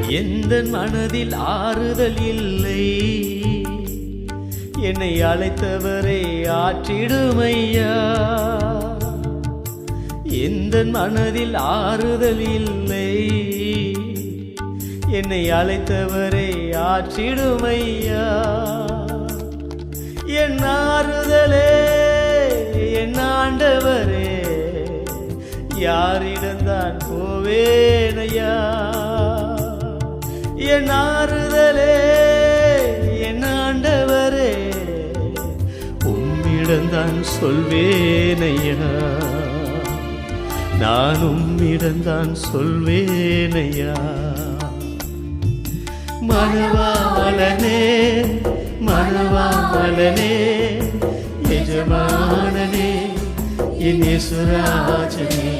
எந்த மனதில் ஆறுதல் இல்லை, என்னை அழைத்தவரே ஆற்றிடுமையா. எந்த மனதில் ஆறுதல் இல்லை, என்னை அழைத்தவரே ஆற்றிடுமையா. என் ஆறுதலே என் ஆண்டவரே, யாரிடம்தான் போவேனையா. என் ஆறுதலே என் ஆண்டவரே, உம்மிடம்தான் சொல்வேனையா. நான் உம்மிடம்தான் சொல்வேனையா. மணவாளனே மணவாளனே, எஜமானனே, என் இயேசுராஜனே.